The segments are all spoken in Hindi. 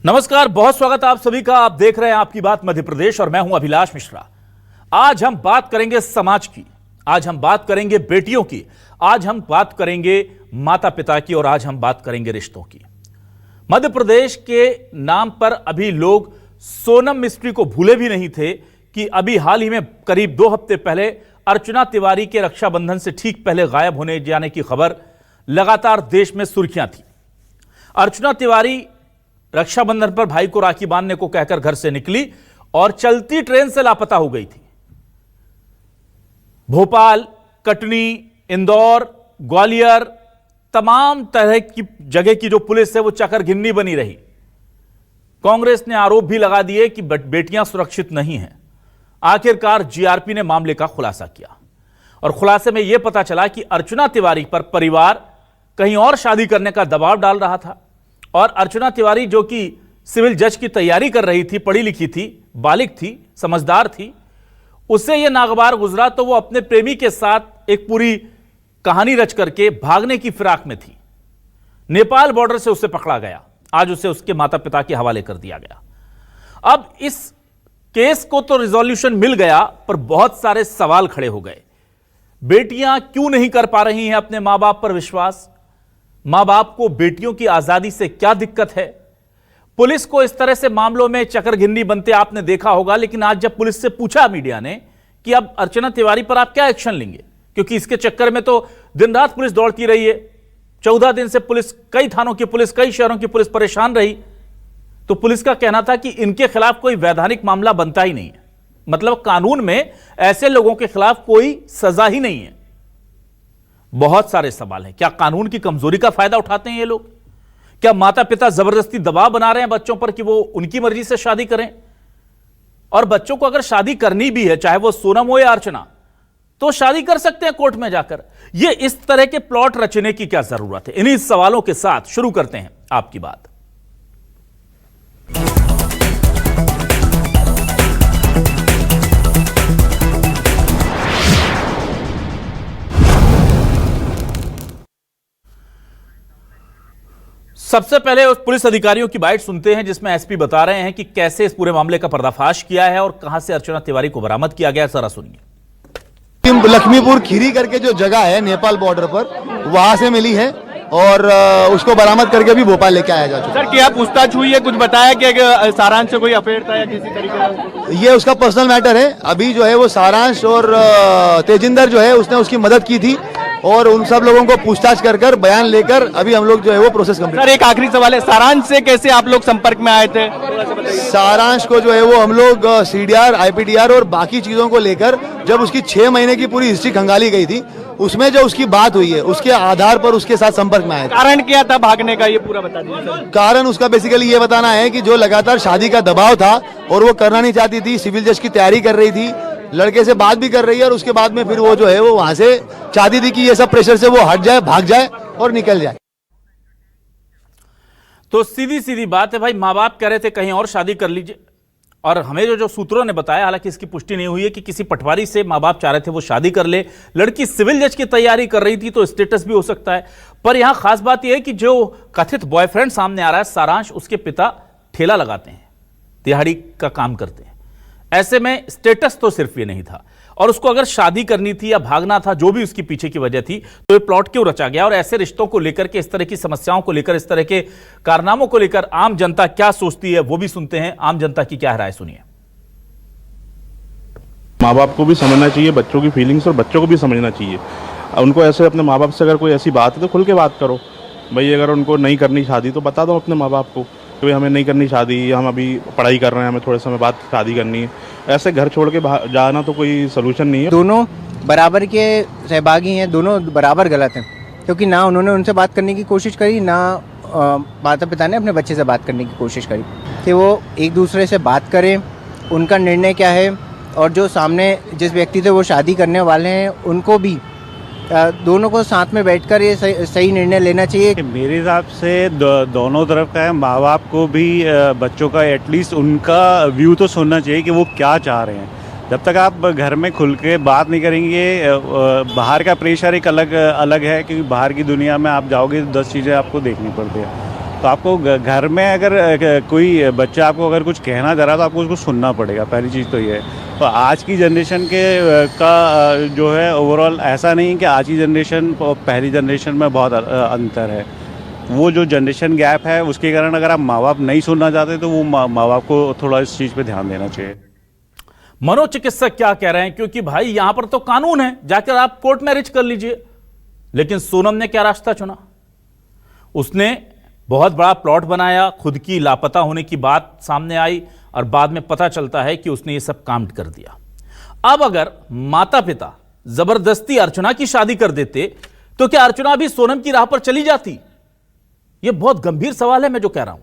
नमस्कार, बहुत स्वागत है आप सभी का। आप देख रहे हैं आपकी बात मध्य प्रदेश और मैं हूं अभिलाष मिश्रा। आज हम बात करेंगे समाज की, आज हम बात करेंगे बेटियों की, आज हम बात करेंगे माता पिता की और आज हम बात करेंगे रिश्तों की। मध्य प्रदेश के नाम पर अभी लोग सोनम मिस्ट्री को भूले भी नहीं थे कि अभी हाल ही में करीब 2 हफ्ते पहले अर्चना तिवारी के रक्षाबंधन से ठीक पहले गायब होने जाने की खबर लगातार देश में सुर्खियां थी। अर्चना तिवारी रक्षाबंधन पर भाई को राखी बांधने को कहकर घर से निकली और चलती ट्रेन से लापता हो गई थी। भोपाल, कटनी, इंदौर, ग्वालियर, तमाम तरह की जगह की जो पुलिस है वो चकरघिन्नी बनी रही। कांग्रेस ने आरोप भी लगा दिए कि बेटियां सुरक्षित नहीं हैं। आखिरकार जीआरपी ने मामले का खुलासा किया और खुलासे में यह पता चला कि अर्चना तिवारी पर परिवार कहीं और शादी करने का दबाव डाल रहा था और अर्चना तिवारी जो कि सिविल जज की तैयारी कर रही थी, पढ़ी लिखी थी, बालिग थी, समझदार थी, उससे यह नागवार गुजरा तो वो अपने प्रेमी के साथ एक पूरी कहानी रच करके भागने की फिराक में थी। नेपाल बॉर्डर से उसे पकड़ा गया, आज उसे उसके माता पिता के हवाले कर दिया गया। अब इस केस को तो रिजोल्यूशन मिल गया, पर बहुत सारे सवाल खड़े हो गए। बेटियां क्यों नहीं कर पा रही हैं अपने मां बाप पर विश्वास? मां बाप को बेटियों की आजादी से क्या दिक्कत है? पुलिस को इस तरह से मामलों में चकरघिन्नी बनते आपने देखा होगा, लेकिन आज जब पुलिस से पूछा मीडिया ने कि अब अर्चना तिवारी पर आप क्या एक्शन लेंगे, क्योंकि इसके चक्कर में तो दिन रात पुलिस दौड़ती रही है, 14 दिन से पुलिस, कई थानों की पुलिस, कई शहरों की पुलिस परेशान रही, तो पुलिस का कहना था कि इनके खिलाफ कोई वैधानिक मामला बनता ही नहीं है, मतलब कानून में ऐसे लोगों के खिलाफ कोई सजा ही नहीं है। बहुत सारे सवाल हैं। क्या कानून की कमजोरी का फायदा उठाते हैं ये लोग? क्या माता पिता जबरदस्ती दबाव बना रहे हैं बच्चों पर कि वो उनकी मर्जी से शादी करें? और बच्चों को अगर शादी करनी भी है, चाहे वो सोनम हो या अर्चना, तो शादी कर सकते हैं कोर्ट में जाकर। ये इस तरह के प्लॉट रचने की क्या जरूरत है? इन्हीं सवालों के साथ शुरू करते हैं आपकी बात। सबसे पहले उस पुलिस अधिकारियों की बाइट सुनते हैं जिसमें एसपी बता रहे हैं कि कैसे इस पूरे मामले का पर्दाफाश किया है और कहां से अर्चना तिवारी को बरामद किया गया। जरा सुनिए। लक्ष्मीपुर खीरी करके जो जगह है नेपाल बॉर्डर पर, वहां से मिली है और उसको बरामद करके भी भोपाल लेके आया जा चुका। सर, क्या पूछताछ हुई है? कुछ बताया कि सारांश से कोई अफेयर था या किसी तरीके का? ये उसका पर्सनल मैटर है। अभी जो है वो सारांश और तेजिंदर जो है उसने उसकी मदद की थी और उन सब लोगों को पूछताछ कर बयान लेकर अभी हम लोग जो है वो प्रोसेस कंप्लीट। सर, एक आखिरी सवाल है, सारांश से कैसे आप लोग संपर्क में आए थे? सारांश को जो है वो हम लोग सीडीआर, आईपीडीआर और बाकी चीजों को लेकर जब उसकी 6 महीने की पूरी हिस्ट्री खंगाली गई थी, उसमें जो उसकी बात हुई है उसके आधार पर उसके साथ संपर्क में आए। कारण क्या था भागने का, ये पूरा बता दीजिए। कारण उसका बेसिकली ये बताना है कि जो लगातार शादी का दबाव था और वो करना नहीं चाहती थी, सिविल जज की तैयारी कर रही थी, लड़के से बात भी कर रही है और उसके बाद में फिर वो जो है वो वहां से चाहती थी कि ये सब प्रेशर से वो हट जाए, भाग जाए और निकल जाए। तो सीधी सीधी बात है भाई, मां बाप कह रहे थे कहीं और शादी कर लीजिए, और हमें जो सूत्रों ने बताया, हालांकि इसकी पुष्टि नहीं हुई है, कि किसी पटवारी से मां बाप चाह रहे थे वो शादी कर ले। लड़की सिविल जज की तैयारी कर रही थी तो स्टेटस भी हो सकता है। पर यहां खास बात यह है कि जो कथित बॉयफ्रेंड सामने आ रहा है सारांश, उसके पिता ठेला लगाते हैं, दिहाड़ी का काम करते हैं। ऐसे में स्टेटस तो सिर्फ ये नहीं था, और उसको अगर शादी करनी थी या भागना था, जो भी उसकी पीछे की वजह थी, तो ये प्लॉट क्यों रचा गया? और ऐसे रिश्तों को लेकर के, इस तरह की समस्याओं को लेकर, इस तरह के कारनामों को लेकर आम जनता क्या सोचती है वो भी सुनते हैं। आम जनता की क्या राय, सुनिए। माँ बाप को भी समझना चाहिए बच्चों की फीलिंग्स, और बच्चों को भी समझना चाहिए। उनको ऐसे अपने माँ बाप से अगर कोई ऐसी बात है तो खुल के बात करो भाई। अगर उनको नहीं करनी शादी तो बता दो अपने माँ बाप को कि भाई हमें नहीं करनी शादी, हम अभी पढ़ाई कर रहे हैं, हमें थोड़े समय बाद शादी करनी है। ऐसे घर छोड़ के जाना तो कोई सोल्यूशन नहीं है। दोनों बराबर के सहभागी हैं, दोनों बराबर गलत हैं, क्योंकि ना उन्होंने उनसे बात करने की कोशिश करी, ना माता पिता ने अपने बच्चे से बात करने की कोशिश करी कि वो एक दूसरे से बात करें, उनका निर्णय क्या है, और जो सामने जिस व्यक्ति से वो शादी करने वाले हैं उनको भी दोनों को साथ में बैठकर ये सही निर्णय लेना चाहिए। मेरे हिसाब से दोनों तरफ का है। माँ बाप को भी बच्चों का एटलीस्ट उनका व्यू तो सुनना चाहिए कि वो क्या चाह रहे हैं। जब तक आप घर में खुल के बात नहीं करेंगे, बाहर का प्रेशर एक अलग है, क्योंकि बाहर की दुनिया में आप जाओगे तो 10 चीज़ें आपको देखनी पड़ती है। तो आपको घर में अगर कोई बच्चा आपको अगर कुछ कहना चाह रहा है तो आपको उसको सुनना पड़ेगा, पहली चीज़ तो ये है। तो आज की जनरेशन के का जो है ओवरऑल ऐसा नहीं कि आज की जनरेशन और पहली जनरेशन में बहुत अंतर है। वो जो जनरेशन गैप है उसके कारण अगर आप माँ बाप नहीं सुनना चाहते तो वो माँ बाप को थोड़ा इस चीज़ पे ध्यान देना चाहिए। मनोचिकित्सक क्या कह रहे हैं, क्योंकि भाई यहां पर तो कानून है, जाकर आप कोर्ट मैरिज कर लीजिए। लेकिन सोनम ने क्या रास्ता चुना? उसने बहुत बड़ा प्लॉट बनाया, खुद की लापता होने की बात सामने आई और बाद में पता चलता है कि उसने ये सब काम कर दिया। अब अगर माता पिता जबरदस्ती अर्चना की शादी कर देते तो क्या अर्चना भी सोनम की राह पर चली जाती? यह बहुत गंभीर सवाल है मैं जो कह रहा हूं।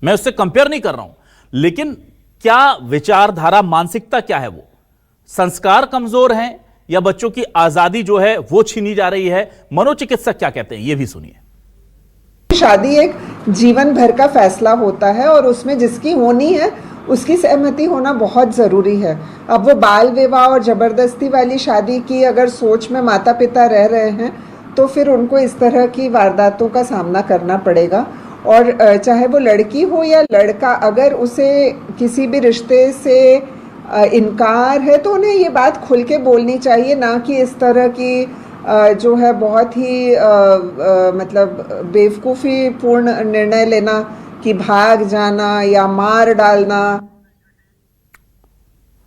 मैं उससे कंपेयर नहीं कर रहा हूं, लेकिन क्या विचारधारा, मानसिकता क्या है? वो संस्कार कमजोर हैं या बच्चों की आजादी जो है वो छीनी जा रही है? मनोचिकित्सक क्या कहते हैं, ये भी सुनिए। शादी एक जीवन भर का फैसला होता है और उसमें जिसकी होनी है उसकी सहमति होना बहुत ज़रूरी है। अब वो बाल विवाह और ज़बरदस्ती वाली शादी की अगर सोच में माता पिता रह रहे हैं तो फिर उनको इस तरह की वारदातों का सामना करना पड़ेगा। और चाहे वो लड़की हो या लड़का, अगर उसे किसी भी रिश्ते से इनकार है तो उन्हें ये बात खुल के बोलनी चाहिए, ना कि इस तरह की जो है बहुत ही मतलब बेवकूफ़ी पूर्ण निर्णय लेना कि भाग जाना या मार डालना।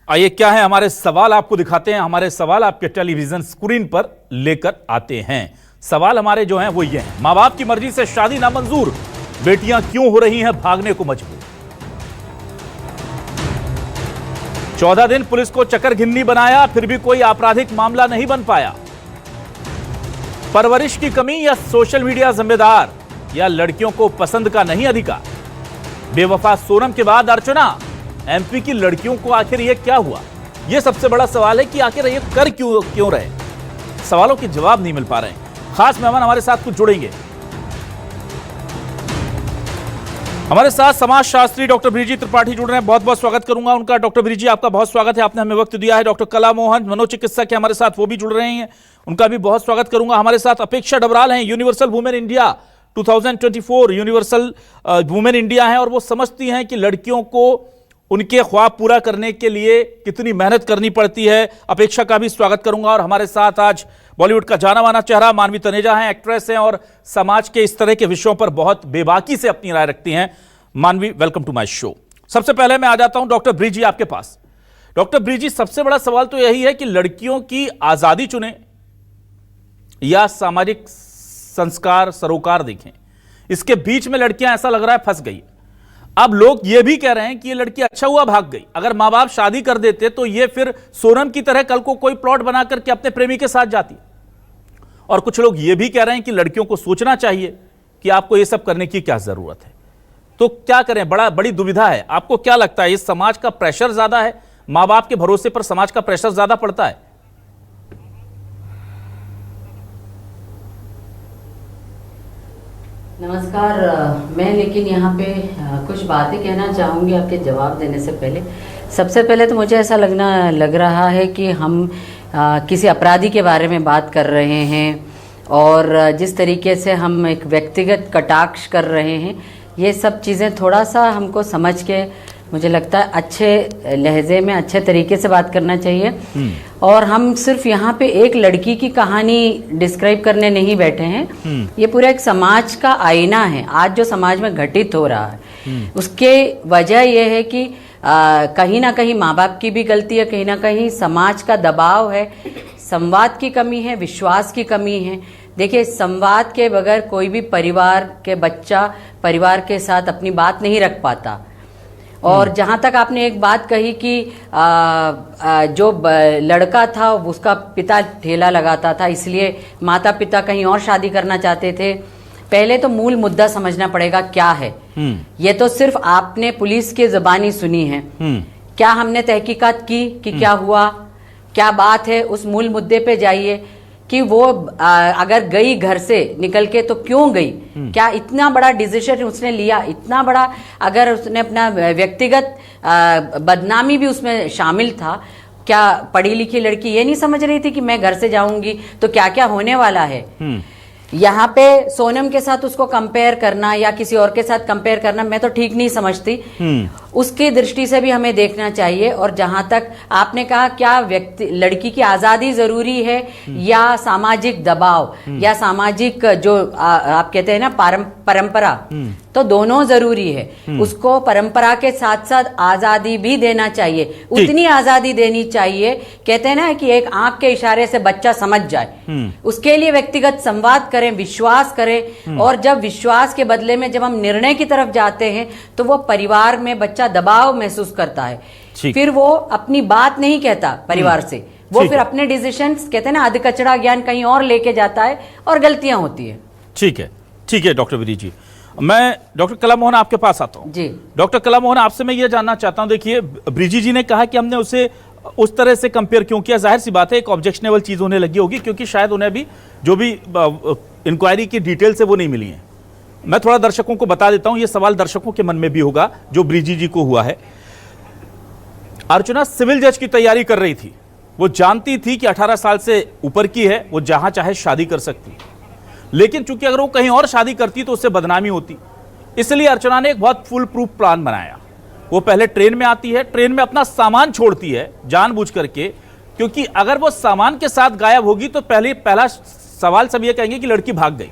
आइए क्या है हमारे सवाल, आपको दिखाते हैं। हमारे सवाल आपके टेलीविजन स्क्रीन पर लेकर आते हैं। सवाल हमारे जो हैं वो ये हैं। मां बाप की मर्जी से शादी नामंजूर, बेटियां क्यों हो रही हैं भागने को मजबूर? 14 दिन पुलिस को चक्करघिन्नी बनाया, फिर भी कोई आपराधिक मामला नहीं बन पाया। परवरिश की कमी या सोशल मीडिया जिम्मेदार, या लड़कियों को पसंद का नहीं अधिकार? बेवफा सोनम के बाद अर्चना, एमपी की लड़कियों को आखिर यह क्या हुआ? यह सबसे बड़ा सवाल है कि आखिर ये कर क्यों रहे। सवालों के जवाब नहीं मिल पा रहे हैं। खास मेहमान हमारे साथ कुछ जुड़ेंगे। हमारे साथ समाज शास्त्री डॉक्टर ब्रिजी त्रिपाठी जुड़ रहे हैं, बहुत बहुत स्वागत करूंगा उनका। डॉक्टर ब्रिजी, आपका बहुत स्वागत है, आपने हमें वक्त दिया है। डॉक्टर कला मोहन मनोचिकित्सक है हमारे साथ, वो भी जुड़ रहे हैं, उनका भी बहुत स्वागत करूंगा। हमारे साथ अपेक्षा डबराल हैं, universal women India 2024 universal women India है, और वो समझती हैं कि लड़कियों को उनके ख्वाब पूरा करने के लिए कितनी मेहनत करनी पड़ती है। अपेक्षा का भी स्वागत करूंगा। और हमारे साथ आज बॉलीवुड का जाना माना चेहरा मानवी तनेजा हैं, एक्ट्रेस हैं और समाज के इस तरह के विषयों पर बहुत बेबाकी से अपनी राय रखती हैं। मानवी, वेलकम टू माय शो। सबसे पहले मैं आ जाता हूं डॉक्टर ब्रिजी आपके पास। डॉक्टर ब्रिजी, सबसे बड़ा सवाल तो यही है कि लड़कियों की आजादी चुने या सामाजिक संस्कार सरोकार देखें, इसके बीच में लड़कियां ऐसा लग रहा है फंस गई। अब लोग ये भी कह रहे हैं कि ये लड़की अच्छा हुआ भाग गई, अगर मां बाप शादी कर देते तो ये फिर सोनम की तरह कल को कोई प्लॉट बना करके अपने प्रेमी के साथ जाती। और कुछ लोग ये भी कह रहे हैं कि लड़कियों को सोचना चाहिए कि आपको ये सब करने की क्या जरूरत है। तो क्या करें, बड़ी दुविधा है। आपको क्या लगता है, ये समाज का प्रेशर ज्यादा है, मां बाप के भरोसे पर समाज का प्रेशर ज्यादा पड़ता है? नमस्कार। मैं लेकिन यहाँ पे कुछ बातें कहना चाहूँगी आपके जवाब देने से पहले। सबसे पहले तो मुझे ऐसा लग रहा है कि हम किसी अपराधी के बारे में बात कर रहे हैं, और जिस तरीके से हम एक व्यक्तिगत कटाक्ष कर रहे हैं, ये सब चीज़ें थोड़ा सा हमको समझ के, मुझे लगता है अच्छे लहजे में अच्छे तरीके से बात करना चाहिए। और हम सिर्फ यहाँ पे एक लड़की की कहानी डिस्क्राइब करने नहीं बैठे हैं, ये पूरा एक समाज का आईना है। आज जो समाज में घटित हो रहा है उसके वजह यह है कि कहीं ना कहीं माँ बाप की भी गलती है, कहीं ना कहीं समाज का दबाव है, संवाद की कमी है, विश्वास की कमी है। देखिए, संवाद के बगैर कोई भी परिवार के बच्चा परिवार के साथ अपनी बात नहीं रख पाता। और जहां तक आपने एक बात कही कि जो लड़का था उसका पिता ठेला लगाता था, इसलिए माता पिता कहीं और शादी करना चाहते थे। पहले तो मूल मुद्दा समझना पड़ेगा क्या है। ये तो सिर्फ आपने पुलिस की ज़बानी सुनी है, क्या हमने तहकीकात की कि क्या हुआ, क्या बात है? उस मूल मुद्दे पे जाइए कि वो अगर गई घर से निकल के तो क्यों गई, क्या इतना बड़ा डिसीजन उसने लिया, इतना बड़ा अगर उसने अपना व्यक्तिगत बदनामी भी उसमें शामिल था। क्या पढ़ी लिखी लड़की ये नहीं समझ रही थी कि मैं घर से जाऊंगी तो क्या क्या होने वाला है? यहाँ पे सोनम के साथ उसको कंपेयर करना या किसी और के साथ कंपेयर करना मैं तो ठीक नहीं समझती। उसकी दृष्टि से भी हमें देखना चाहिए। और जहां तक आपने कहा क्या व्यक्ति लड़की की आजादी जरूरी है या सामाजिक दबाव या सामाजिक जो आप कहते हैं ना परंपरा, तो दोनों जरूरी है। उसको परंपरा के साथ साथ आजादी भी देना चाहिए, उतनी आजादी देनी चाहिए। कहते हैं ना कि एक आंख के इशारे से बच्चा समझ जाए, उसके लिए व्यक्तिगत संवाद करें, विश्वास करें। और जब विश्वास के बदले में जब हम निर्णय की तरफ जाते हैं तो वो परिवार में बच्चा दबाव महसूस करता है, फिर वो अपनी बात नहीं कहता परिवार से, वो फिर अपने डिसीजंस कहते हैं ना अध कचरा ज्ञान कहीं और लेके जाता है और गलतियां होती है। ठीक है डॉक्टर विधि जी, मैं डॉक्टर कला मोहन आपके पास आता हूं। जी डॉक्टर कला मोहन, आपसे मैं ये जानना चाहता हूं, देखिए ब्रिजी जी ने कहा कि हमने उसे उस तरह से कंपेयर क्यों किया। जाहिर सी बात है एक ऑब्जेक्शनेबल चीज होने लगी होगी, क्योंकि शायद उन्हें भी जो भी इंक्वायरी की डिटेल्स है वो नहीं मिली है। मैं थोड़ा दर्शकों को बता देता हूं, ये सवाल दर्शकों के मन में भी होगा जो ब्रिजी जी को हुआ है। अर्चना सिविल जज की तैयारी कर रही थी, वो जानती थी कि 18 साल से ऊपर की है, वो जहां चाहे शादी कर सकती, लेकिन चूंकि अगर वो कहीं और शादी करती तो उससे बदनामी होती, इसलिए अर्चना ने एक बहुत फुल प्रूफ प्लान बनाया। वो पहले ट्रेन में आती है, ट्रेन में अपना सामान छोड़ती है जानबूझ करके, क्योंकि अगर वो सामान के साथ गायब होगी तो पहला सवाल सब ये कहेंगे कि लड़की भाग गई।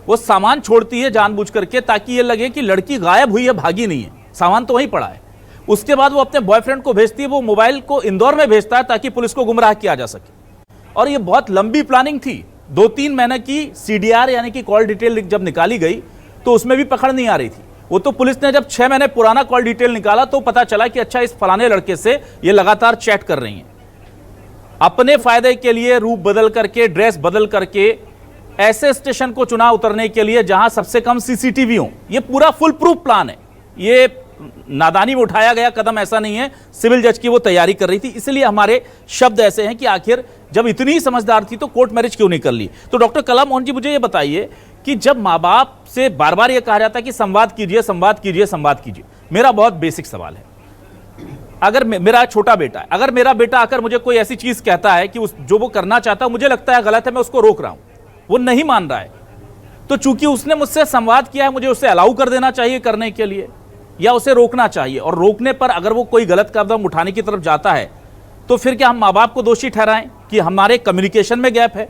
वो सामान छोड़ती है जानबूझ करके ताकि ये लगे कि लड़की गायब हुई है, भागी नहीं है, सामान तो वहीं पड़ा है। उसके बाद वो अपने बॉयफ्रेंड को भेजती है, वो मोबाइल को इंदौर में भेजता है ताकि पुलिस को गुमराह किया जा सके। और ये बहुत लंबी प्लानिंग थी, 2-3 महीने की CDR यानी कि कॉल डिटेल जब निकाली गई तो उसमें भी पकड़ नहीं आ रही थी। वो तो पुलिस ने जब 6 महीने पुराना कॉल डिटेल निकाला तो पता चला कि अच्छा इस फलाने लड़के से ये लगातार चैट कर रही हैं, अपने फायदे के लिए रूप बदल करके, ड्रेस बदल करके, ऐसे स्टेशन को चुना उतरने के लिए जहां सबसे कम CCTV हो। ये पूरा फुल प्रूफ प्लान है, ये नादानी में उठाया गया कदम ऐसा नहीं है। सिविल जज की वो तैयारी कर रही थी, इसलिए हमारे शब्द ऐसे हैं कि आखिर जब इतनी समझदार थी तो कोर्ट मैरिज क्यों नहीं कर ली। तो डॉक्टर कला मोहन जी, मुझे ये बताइए कि जब माँ बाप से बार बार ये कहा जाता है कि संवाद कीजिए, संवाद कीजिए, संवाद कीजिए, मेरा बहुत बेसिक सवाल है, अगर मेरा छोटा बेटा है, अगर मेरा बेटा आकर मुझे कोई ऐसी चीज कहता है कि जो वो करना चाहता है मुझे लगता है गलत है, मैं उसको रोक रहा हूं, वो नहीं मान रहा है, तो चूंकि उसने मुझसे संवाद किया है मुझे उसे अलाउ कर देना चाहिए करने के लिए, या उसे रोकना चाहिए। और रोकने पर अगर वो कोई गलत कदम उठाने की तरफ जाता है तो फिर क्या हम माँ बाप को दोषी ठहराएं कि हमारे कम्युनिकेशन में गैप है,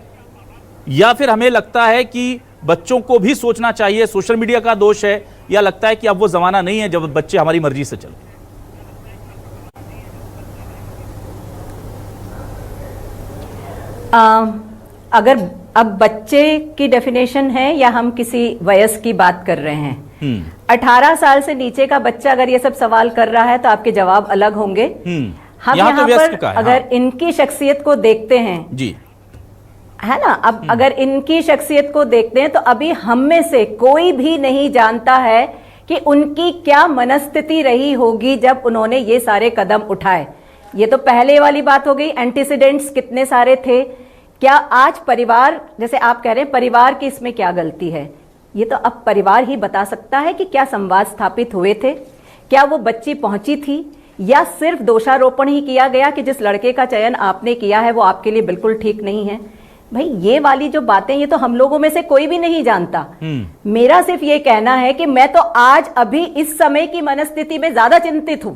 या फिर हमें लगता है कि बच्चों को भी सोचना चाहिए, सोशल मीडिया का दोष है, या लगता है कि अब वो जमाना नहीं है जब बच्चे हमारी मर्जी से चले। अगर अब बच्चे की डेफिनेशन है या हम किसी वयस्क की बात कर रहे हैं, 18 साल से नीचे का बच्चा अगर ये सब सवाल कर रहा है तो आपके जवाब अलग होंगे। हम यहाँ तो पर का है, अगर इनकी शख्सियत को देखते हैं जी, है ना, अब अगर इनकी शख्सियत को देखते हैं तो अभी हम में से कोई भी नहीं जानता है कि उनकी क्या मनस्थिति रही होगी जब उन्होंने ये सारे कदम उठाए। ये तो पहले वाली बात हो गई, एंटीसीडेंट्स कितने सारे थे। क्या आज परिवार, जैसे आप कह रहे हैं परिवार की इसमें क्या गलती है, ये तो अब परिवार ही बता सकता है कि क्या संवाद स्थापित हुए थे, क्या वो बच्ची पहुंची थी, या सिर्फ दोषारोपण ही किया गया कि जिस लड़के का चयन आपने किया है वो आपके लिए बिल्कुल ठीक नहीं है। भाई ये वाली जो बातें, ये तो हम लोगों में से कोई भी नहीं जानता। मेरा सिर्फ ये कहना है कि मैं तो आज अभी इस समय की मनस्थिति में ज्यादा चिंतित हूं,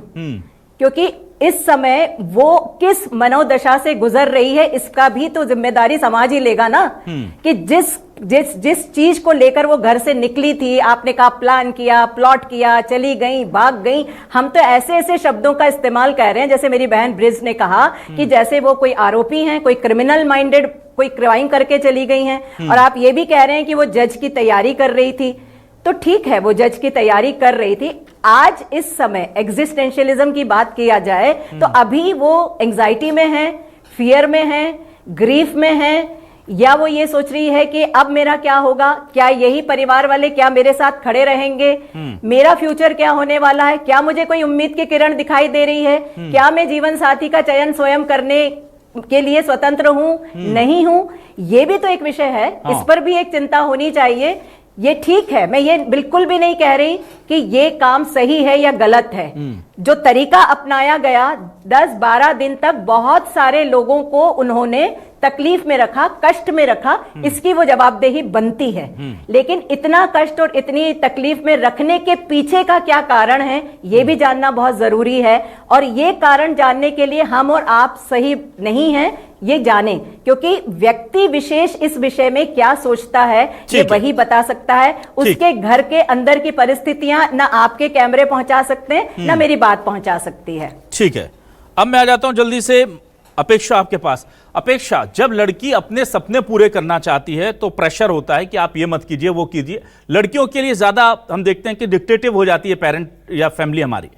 क्योंकि इस समय वो किस मनोदशा से गुजर रही है इसका भी तो जिम्मेदारी समाज ही लेगा ना, कि जिस चीज को लेकर वो घर से निकली थी, आपने कहा प्लान किया, प्लॉट किया, चली गई, भाग गई, हम तो ऐसे ऐसे शब्दों का इस्तेमाल कर रहे हैं जैसे मेरी बहन ब्रिज ने कहा कि जैसे वो कोई आरोपी हैं, कोई क्रिमिनल माइंडेड, कोई क्राइम करके चली गई हैं। और आप ये भी कह रहे हैं कि वो जज की तैयारी कर रही थी, तो ठीक है वो जज की तैयारी कर रही थी। आज इस समय एग्जिस्टेंशियलिज्म की बात किया जाए तो अभी वो एंजाइटी में है, फियर में है, ग्रीफ में है, या वो ये सोच रही है कि अब मेरा क्या होगा, क्या यही परिवार वाले क्या मेरे साथ खड़े रहेंगे, मेरा फ्यूचर क्या होने वाला है, क्या मुझे कोई उम्मीद की किरण दिखाई दे रही है, क्या मैं जीवन साथी का चयन स्वयं करने के लिए स्वतंत्र हूं, नहीं हूं। ये भी तो एक विषय है, इस पर भी एक चिंता होनी चाहिए। ये ठीक है, मैं ये बिल्कुल भी नहीं कह रही कि ये काम सही है या गलत है। जो तरीका अपनाया गया 10-12 दिन तक बहुत सारे लोगों को उन्होंने तकलीफ में रखा, कष्ट में रखा, इसकी वो जवाबदेही बनती है। लेकिन इतना कष्ट और इतनी तकलीफ में रखने के पीछे का क्या कारण है, ये भी जानना बहुत जरूरी है। और ये कारण जानने के लिए हम और आप सही नहीं हैं, ये जाने, क्योंकि व्यक्ति विशेष इस विषय में क्या सोचता है ये वही बता सकता है। उसके घर के अंदर की परिस्थितियां ना आपके कैमरे पहुंचा सकते हैं, ना मेरी बात पहुंचा सकती है। ठीक है, अब मैं आ जाता हूं जल्दी से अपेक्षा आपके पास। अपेक्षा, जब लड़की अपने सपने पूरे करना चाहती है तो प्रेशर होता है कि आप ये मत कीजिए, वो कीजिए। लड़कियों के लिए ज्यादा हम देखते हैं कि डिक्टेटिव हो जाती है पेरेंट या फैमिली हमारी,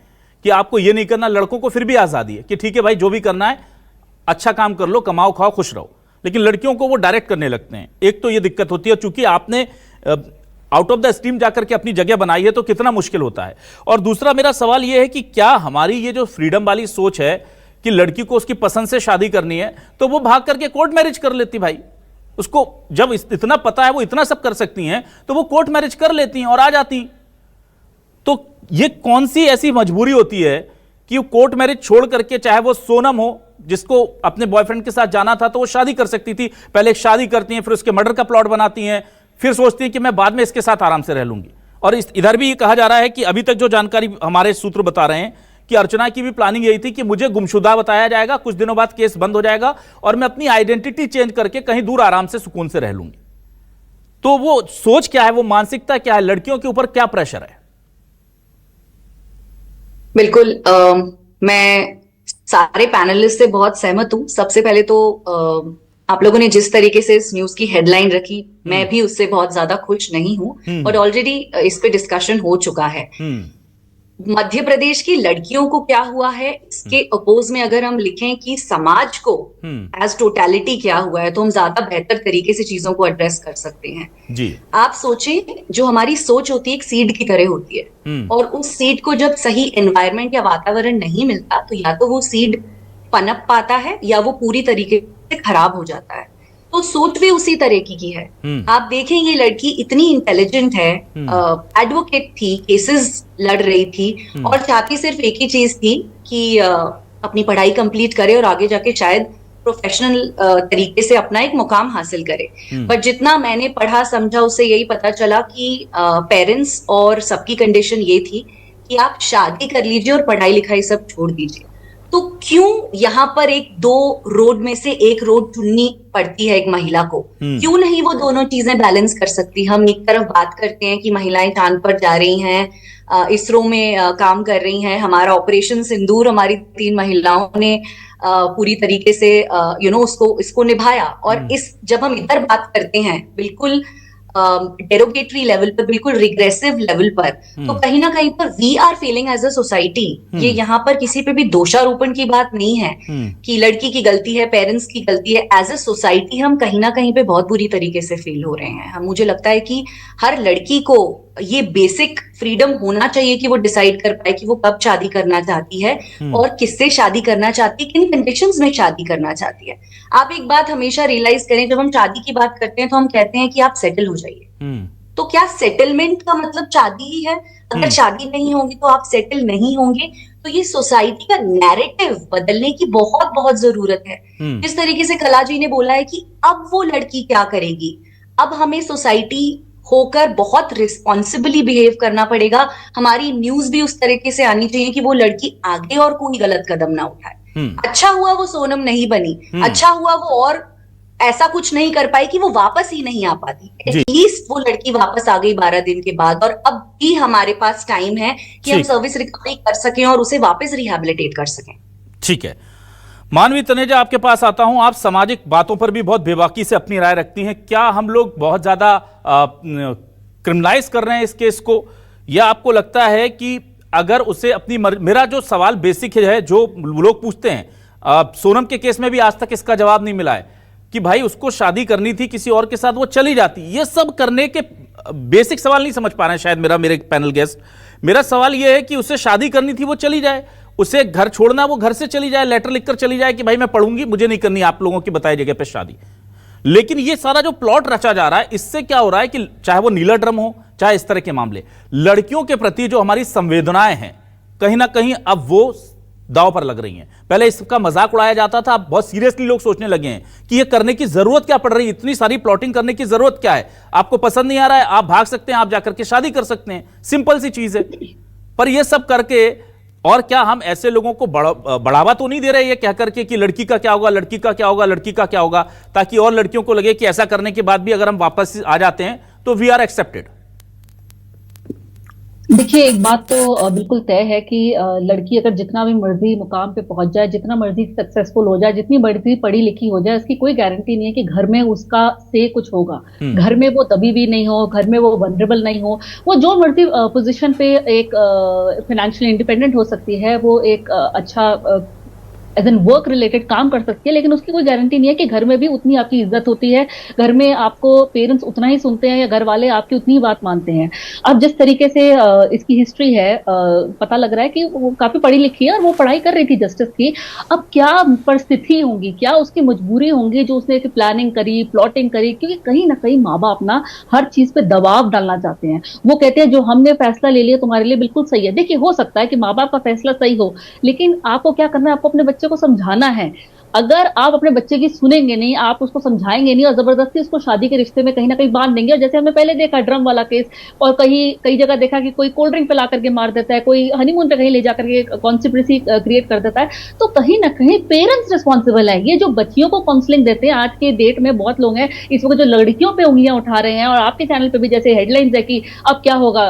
कि आपको ये नहीं करना। लड़कों को फिर भी आजादी है कि ठीक है भाई, जो भी करना है अच्छा काम कर लो, कमाओ खाओ खुश रहो। लेकिन लड़कियों को वो डायरेक्ट करने लगते हैं। एक तो ये दिक्कत होती है, चूंकि आपने आउट ऑफ द स्ट्रीम जाकर के अपनी जगह बनाई है तो कितना मुश्किल होता है। और दूसरा मेरा सवाल ये है कि क्या हमारी ये जो फ्रीडम वाली सोच है कि लड़की को उसकी पसंद से शादी करनी है, तो वो भाग करके कोर्ट मैरिज कर लेती भाई। उसको जब इतना पता है वो इतना सब कर सकती हैं, तो वो कोर्ट मैरिज कर लेती हैं और आ जाती। तो ये कौन सी ऐसी मजबूरी होती है कि वो कोर्ट मैरिज छोड़ करके, चाहे वो सोनम हो जिसको अपने बॉयफ्रेंड के साथ जाना था तो वो शादी कर सकती थी, पहले एक शादी करती हैं, फिर उसके मर्डर का प्लॉट बनाती हैं, फिर सोचती हैं कि मैं बाद में इसके साथ आराम से रह लूंगी। और इधर भी ये कहा जा रहा है कि अभी तक जो जानकारी हमारे सूत्र बता रहे हैं कि अर्चना की भी प्लानिंग यही थी कि मुझे गुमशुदा बताया जाएगा, कुछ दिनों बाद केस बंद हो जाएगा और मैं अपनी आइडेंटिटी चेंज करके कहीं दूर आराम से सुकून से रह लूंगी। तो वो सोच क्या है, वो मानसिकता क्या है, लड़कियों के ऊपर क्या प्रेशर है? बिल्कुल, मैं सारे पैनलिस्ट से बहुत सहमत हूं। सबसे पहले तो आप लोगों ने जिस तरीके से इस न्यूज की हेडलाइन रखी, मैं भी उससे बहुत ज्यादा खुश नहीं हूं और ऑलरेडी इस पे डिस्कशन हो चुका है। मध्य प्रदेश की लड़कियों को क्या हुआ है, इसके अपोज में अगर हम लिखें कि समाज को एज टोटलिटी क्या हुआ है, तो हम ज्यादा बेहतर तरीके से चीजों को एड्रेस कर सकते हैं। जी। आप सोचें, जो हमारी सोच होती है एक सीड की तरह होती है, और उस सीड को जब सही एनवायरनमेंट या वातावरण नहीं मिलता तो या तो वो सीड पनप पाता है या वो पूरी तरीके से खराब हो जाता है। तो सोच भी उसी तरह की है। आप देखें, ये लड़की इतनी इंटेलिजेंट है, एडवोकेट थी, केसेस लड़ रही थी और चाहती सिर्फ एक ही चीज थी कि अपनी पढ़ाई कंप्लीट करे और आगे जाके शायद प्रोफेशनल तरीके से अपना एक मुकाम हासिल करे। बट जितना मैंने पढ़ा समझा, उससे यही पता चला कि पेरेंट्स और सबकी कंडीशन ये थी कि आप शादी कर लीजिए और पढ़ाई लिखाई सब छोड़ दीजिए। तो क्यों यहाँ पर एक दो रोड में से एक रोड चुननी पड़ती है एक महिला को? क्यों नहीं वो दोनों चीजें बैलेंस कर सकती? हम एक तरफ बात करते हैं कि महिलाएं चांद पर जा रही हैं, इसरो में काम कर रही हैं, हमारा ऑपरेशन सिंदूर हमारी 3 महिलाओं ने पूरी तरीके से इसको निभाया। और जब हम इधर बात करते हैं बिल्कुल डेरोगेटरी लेवल पर, बिल्कुल रिग्रेसिव लेवल पर, तो कहीं ना कहीं पर we are failing as a society. ये यहाँ पर किसी पे भी दोषारोपण की बात नहीं है कि लड़की की गलती है, पेरेंट्स की गलती है। एज अ सोसाइटी हम कहीं ना कहीं पे बहुत बुरी तरीके से फेल हो रहे हैं। मुझे लगता है कि हर लड़की को ये बेसिक फ्रीडम होना चाहिए कि वो डिसाइड कर पाए कि वो कब शादी करना चाहती है और किससे शादी करना चाहती है, किन कंडीशंस में शादी करना चाहती है। आप एक बात हमेशा रियलाइज करें, जब हम शादी की बात करते हैं तो हम कहते हैं कि आप सेटल हो जाइए। तो क्या सेटलमेंट का मतलब शादी ही है? अगर शादी नहीं होगी तो आप सेटल नहीं होंगे। तो ये सोसाइटी का नैरेटिव बदलने की बहुत बहुत जरूरत है। जिस तरीके से कला जी ने बोला है कि अब वो लड़की क्या करेगी, अब हमें सोसाइटी होकर बहुत रिस्पॉन्सिबली बिहेव करना पड़ेगा। हमारी न्यूज भी उस तरीके से आनी चाहिए कि वो लड़की आगे और कोई गलत कदम ना उठाए। अच्छा हुआ वो सोनम नहीं बनी, अच्छा हुआ वो और ऐसा कुछ नहीं कर पाई कि वो वापस ही नहीं आ पाती। एटलीस्ट वो लड़की वापस आ गई 12 दिन के बाद, और अब भी हमारे पास टाइम है कि हम सर्विस रिकवरी कर सकें और उसे वापस रिहैबिलिटेट कर सकें। ठीक है, मानवी तनेजा आपके पास आता हूं। आप सामाजिक बातों पर भी बहुत बेबाकी से अपनी राय रखती हैं। क्या हम लोग बहुत ज्यादा क्रिमिनलाइज कर रहे हैं इस केस को, या आपको लगता है कि अगर उसे अपनी मेरा जो सवाल बेसिक है, जो लोग पूछते हैं, सोनम के केस में भी आज तक इसका जवाब नहीं मिला है कि भाई उसको शादी करनी थी किसी और के साथ, वो चली जाती। ये सब करने के बेसिक सवाल नहीं समझ पा रहे हैं शायद मेरे पैनल गेस्ट। मेरा सवाल ये है कि उसे शादी करनी थी, वो चली जाए। उसे घर छोड़ना, वो घर से चली जाए, लेटर लिखकर चली जाए कि भाई मैं पढ़ूंगी, मुझे नहीं करनी आप लोगों की बताई जगह पे शादी। लेकिन ये सारा जो प्लॉट रचा जा रहा है, इससे क्या हो रहा है कि चाहे वो नीला ड्रम हो, चाहे इस तरह के मामले, लड़कियों के प्रति जो हमारी संवेदनाएं हैं, कहीं ना कहीं अब वो दांव पर लग रही हैं। पहले इसका मजाक उड़ाया जाता था, अब बहुत सीरियसली लोग सोचने लगे हैं कि ये करने की जरूरत क्या पड़ रही है, इतनी सारी प्लॉटिंग करने की जरूरत क्या है। आपको पसंद नहीं आ रहा है, आप भाग सकते हैं, आप जाकर के शादी कर सकते हैं, सिंपल सी चीज है। पर यह सब करके और क्या हम ऐसे लोगों को बढ़ावा तो नहीं दे रहे ये कह करके कि लड़की का क्या होगा, लड़की का क्या होगा, लड़की का क्या होगा, ताकि और लड़कियों को लगे कि ऐसा करने के बाद भी अगर हम वापस आ जाते हैं तो वी आर एक्सेप्टेड। देखिए, एक बात तो बिल्कुल तय है कि लड़की अगर जितना भी मर्जी मुकाम पे पहुंच जाए, जितना मर्जी सक्सेसफुल हो जाए, जितनी मर्जी पढ़ी लिखी हो जाए, इसकी कोई गारंटी नहीं है कि घर में उसका से कुछ होगा। घर में वो दबी भी नहीं हो, घर में वो वनरेबल नहीं हो, वो जो मर्जी पोजीशन पे एक फाइनेंशियली इंडिपेंडेंट हो सकती है, वो एक अच्छा एज एन वर्क रिलेटेड काम कर सकती है, लेकिन उसकी कोई गारंटी नहीं है कि घर में भी उतनी आपकी इज्जत होती है, घर में आपको पेरेंट्स उतना ही सुनते हैं या घर वाले आपकी उतनी ही बात मानते हैं। अब जिस तरीके से इसकी हिस्ट्री है, पता लग रहा है कि वो काफी पढ़ी लिखी है और वो पढ़ाई कर रही थी जस्टिस की। अब क्या परिस्थिति होंगी, क्या उसकी मजबूरी होंगी जो उसने प्लानिंग करी, प्लॉटिंग करी, क्योंकि कहीं ना कहीं माँ बाप ना हर चीज पे दबाव डालना चाहते हैं। वो कहते हैं जो हमने फैसला ले लिया तुम्हारे लिए बिल्कुल सही है। देखिए, हो सकता है कि माँ बाप का फैसला सही हो, लेकिन आपको क्या करना है, आपको अपने बच्चे को समझाना है। अगर आप अपने बच्चे की सुनेंगे नहीं, आप उसको समझाएंगे नहीं और जबरदस्ती उसको शादी के रिश्ते में कहीं ना कहीं बांध देंगे, और जैसे हमने पहले देखा ड्रम वाला केस, और कई जगह देखा कि कोई कोल्ड ड्रिंक पिला करके मार देता है, कोई हनीमून पे कहीं ले जाकर के कॉन्स्पिरेसी क्रिएट कर देता है, तो कहीं ना कहीं पेरेंट्स रिस्पॉन्सिबल है। ये जो बच्चियों को काउंसलिंग देते हैं, आज के डेट में बहुत लोग हैं इस वक्त जो लड़कियों पे उंगलियां उठा रहे हैं, और आपके चैनल पे भी जैसे हेडलाइंस है कि अब क्या होगा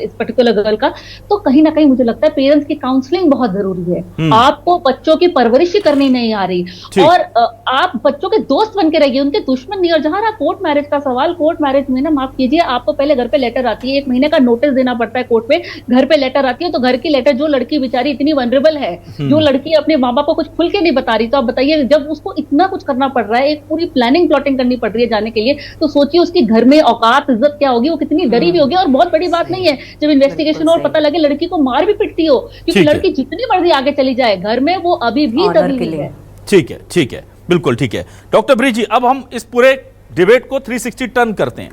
इस पर्टिकुलर गर्ल का, तो कहीं ना कहीं मुझे लगता है पेरेंट्स की काउंसलिंग बहुत जरूरी है। आपको बच्चों की परवरिश करनी नहीं आ रही, और आप बच्चों के दोस्त बन के रहिए, उनके दुश्मन नहीं। और जहां रहा कोर्ट मैरिज का सवाल, कोर्ट मैरिज में ना, माफ कीजिए, आपको पहले घर पे लेटर आती है, 1 महीने का नोटिस देना पड़ता है कोर्ट पे, घर पे लेटर आती है, तो घर की लेटर, जो लड़की बेचारी इतनी वनरेबल है, जो लड़की अपने माँ बाप को कुछ खुल के नहीं बता रही, तो आप बताइए जब उसको इतना कुछ करना पड़ रहा है, एक पूरी प्लानिंग प्लॉटिंग करनी पड़ रही है जाने के लिए, तो सोचिए उसकी घर में औकात इज्जत क्या होगी, वो कितनी डरी हुई होगी। और बहुत बड़ी बात नहीं है जब इन्वेस्टिगेशन और पता लगे लड़की को मार भी पिटती हो, क्योंकि लड़की जितनी मर्जी आगे चली जाए, घर में वो अभी भी दबी हुई है। ठीक है, ठीक है, बिल्कुल ठीक है। डॉक्टर ब्रिज जी, अब हम इस पूरे डिबेट को 360 टर्न करते हैं।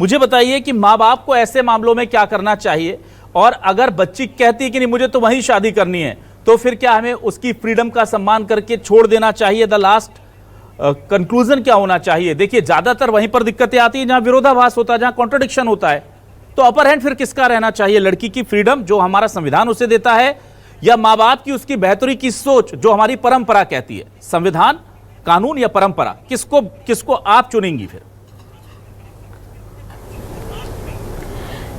मुझे बताइए कि माँ बाप को ऐसे मामलों में क्या करना चाहिए, और अगर बच्ची कहती है कि नहीं मुझे तो वहीं शादी करनी है, तो फिर क्या हमें उसकी फ्रीडम का सम्मान करके छोड़ देना चाहिए? द लास्ट कंक्लूजन क्या होना चाहिए? देखिए, ज्यादातर वहीं पर दिक्कतें आती है जहां विरोधाभास होता है, जहां कॉन्ट्रडिक्शन होता है। तो अपर हैंड फिर किसका रहना चाहिए? लड़की की फ्रीडम जो हमारा संविधान उसे देता है, या माँ बाप की उसकी बेहतरी की सोच जो हमारी परंपरा कहती है? संविधान, कानून या परंपरा, किसको आप चुनेंगी फिर?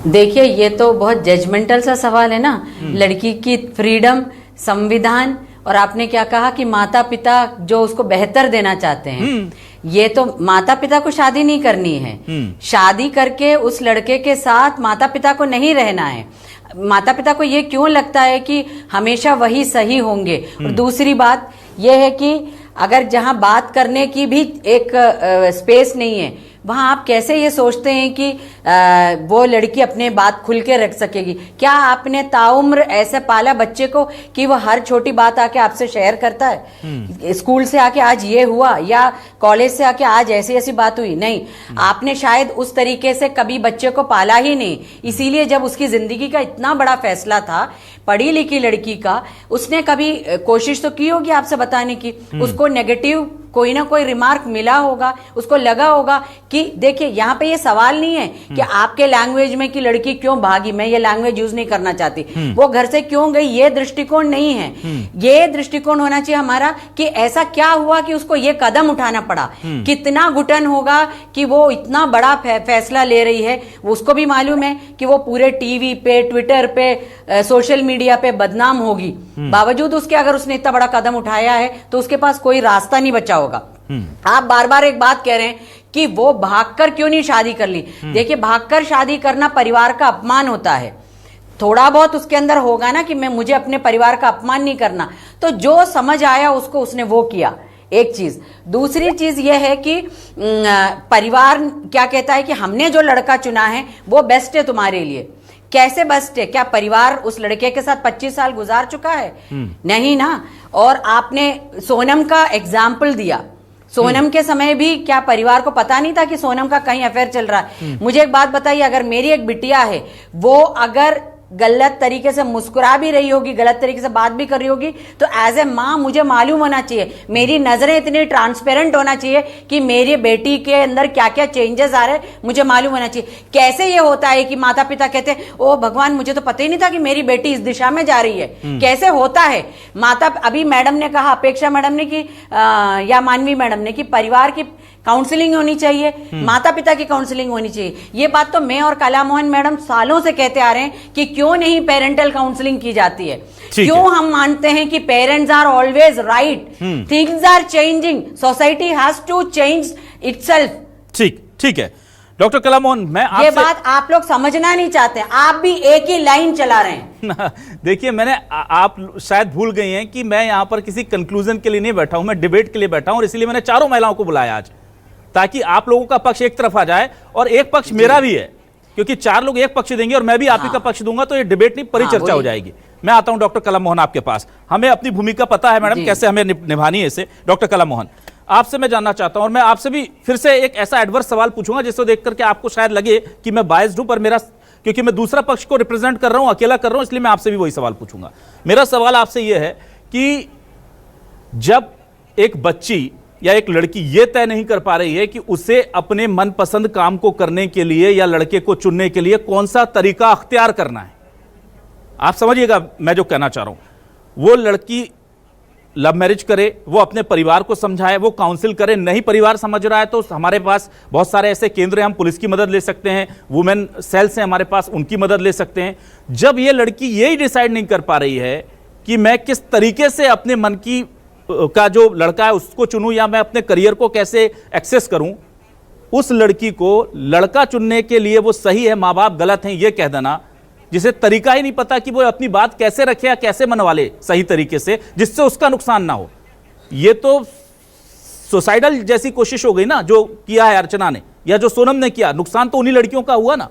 देखिए, ये तो बहुत जजमेंटल सा सवाल है ना। लड़की की फ्रीडम, संविधान, और आपने क्या कहा कि माता पिता जो उसको बेहतर देना चाहते हैं। ये तो माता पिता को शादी नहीं करनी है, शादी करके उस लड़के के साथ माता पिता को नहीं रहना है। माता पिता को ये क्यों लगता है कि हमेशा वही सही होंगे? और दूसरी बात यह है कि अगर जहां बात करने की भी एक स्पेस नहीं है, वहां आप कैसे ये सोचते हैं कि वो लड़की अपने बात खुल के रख सकेगी? क्या आपने ताउम्र ऐसे पाला बच्चे को कि वो हर छोटी बात आके आपसे शेयर करता है? स्कूल से आके आज ये हुआ, या कॉलेज से आके आज ऐसी ऐसी बात हुई? नहीं, आपने शायद उस तरीके से कभी बच्चे को पाला ही नहीं। इसीलिए जब उसकी जिंदगी का इतना बड़ा फैसला था, पढ़ी लिखी लड़की का, उसने कभी कोशिश तो की होगी आपसे बताने की। उसको नेगेटिव कोई ना कोई रिमार्क मिला होगा, उसको लगा होगा कि देखिए, यहाँ पे ये सवाल नहीं है कि आपके लैंग्वेज में कि लड़की क्यों भागी, मैं ये लैंग्वेज यूज नहीं करना चाहती, वो घर से क्यों गई, ये दृष्टिकोण नहीं है। ये दृष्टिकोण होना चाहिए हमारा कि ऐसा क्या हुआ कि उसको ये कदम उठाना पड़ा, कितना घुटन होगा कि वो इतना बड़ा फैसला ले रही है। उसको भी मालूम है कि वो पूरे टीवी पे, ट्विटर पे, सोशल मीडिया पे बदनाम होगी, बावजूद उसके अगर उसने इतना बड़ा कदम उठाया है तो उसके पास कोई रास्ता नहीं बचा होगा। आप बार बार एक बात कह रहे हैं कि वो भागकर क्यों नहीं शादी कर ली। देखिए, भागकर शादी करना परिवार का अपमान होता है। थोड़ा बहुत उसके अंदर होगा ना कि मुझे अपने परिवार का अपमान नहीं करना, तो जो समझ आया उसको उसने वो किया। एक चीज। दूसरी चीज यह है कि परिवार क्या कहता है कि हमने जो लड़का चुना है वो बेस्ट है तुम्हारे लिए। कैसे बेस्ट है? क्या परिवार उस लड़के के साथ 25 साल गुजार चुका है? नहीं ना। और आपने सोनम का एग्जाम्पल दिया, सोनम के समय भी क्या परिवार को पता नहीं था कि सोनम का कहीं अफेयर चल रहा है? मुझे एक बात बताइए, अगर मेरी एक बिटिया है, वो अगर गलत तरीके से मुस्कुरा भी रही होगी, गलत तरीके से बात भी कर रही होगी, तो एज ए माँ मुझे मालूम होना चाहिए, मेरी नजरें इतनी ट्रांसपेरेंट होना चाहिए कि मेरी बेटी के अंदर क्या क्या चेंजेस आ रहे हैं मुझे मालूम होना चाहिए। कैसे ये होता है कि माता पिता कहते हैं ओ भगवान मुझे तो पता ही नहीं था कि मेरी बेटी इस दिशा में जा रही है, कैसे होता है। माता, अभी मैडम ने कहा, अपेक्षा मैडम ने कि या मानवी मैडम ने कि परिवार की काउंसलिंग होनी चाहिए, माता पिता की काउंसलिंग होनी चाहिए। ये बात तो मैं और कला मोहन मैडम सालों से कहते आ रहे हैं कि क्यों नहीं पेरेंटल काउंसलिंग की जाती है। क्यों हम मानते हैं कि parents are always right, things are changing, society has to change itself. ठीक है डॉक्टर कला मोहन, मैं आपसे, ये बात आप लोग समझना नहीं चाहते, आप भी एक ही लाइन चला रहे हैं। देखिए मैंने, आप शायद भूल गई हैं कि मैं यहां पर किसी कंक्लूजन के लिए नहीं बैठा हूं, मैं डिबेट के लिए बैठा हूं, और इसलिए मैंने चारों महिलाओं को बुलाया आज, ताकि आप लोगों का पक्ष एक तरफ आ जाए और एक पक्ष मेरा भी है, क्योंकि 4 लोग एक पक्ष देंगे और मैं भी आप ही का पक्ष दूंगा, तो ये डिबेट नहीं परिचर्चा हो जाएगी। मैं आता हूं डॉक्टर कला मोहन आपके पास, हमें अपनी भूमिका पता है मैडम, कैसे हमें निभानी है इसे। डॉक्टर कला मोहन, आपसे मैं जानना चाहता हूं, और मैं आपसे भी फिर से एक ऐसा एडवर्स सवाल पूछूंगा जिसको देख करके आपको शायद लगे कि मैं बायस्ड हूं, पर मेरा, क्योंकि मैं दूसरा पक्ष को रिप्रेजेंट कर रहा हूं, अकेला कर रहा हूं, इसलिए मैं आपसे भी वही सवाल पूछूंगा। मेरा सवाल आपसे यह है कि जब एक बच्ची या एक लड़की ये तय नहीं कर पा रही है कि उसे अपने मनपसंद काम को करने के लिए या लड़के को चुनने के लिए कौन सा तरीका अख्तियार करना है, आप समझिएगा मैं जो कहना चाह रहा हूं, वो लड़की लव मैरिज करे, वो अपने परिवार को समझाए, वो काउंसिल करे, नहीं परिवार समझ रहा है तो हमारे पास बहुत सारे ऐसे केंद्र हैं, हम पुलिस की मदद ले सकते हैं, वुमेन सेल्स हैं हमारे पास, उनकी मदद ले सकते हैं। जब ये लड़की यही डिसाइड नहीं कर पा रही है कि मैं किस तरीके से अपने मन की का जो लड़का है उसको चुनूं या मैं अपने करियर को कैसे एक्सेस करूं, उस लड़की को लड़का चुनने के लिए वो सही है, माँ बाप गलत हैं ये कह देना, जिसे तरीका ही नहीं पता कि वो अपनी बात कैसे रखे या कैसे मनवा ले सही तरीके से जिससे उसका नुकसान ना हो, ये तो सुसाइडल जैसी कोशिश हो गई ना जो किया है अर्चना ने या जो सोनम ने किया। नुकसान तो उन्हीं लड़कियों का हुआ ना।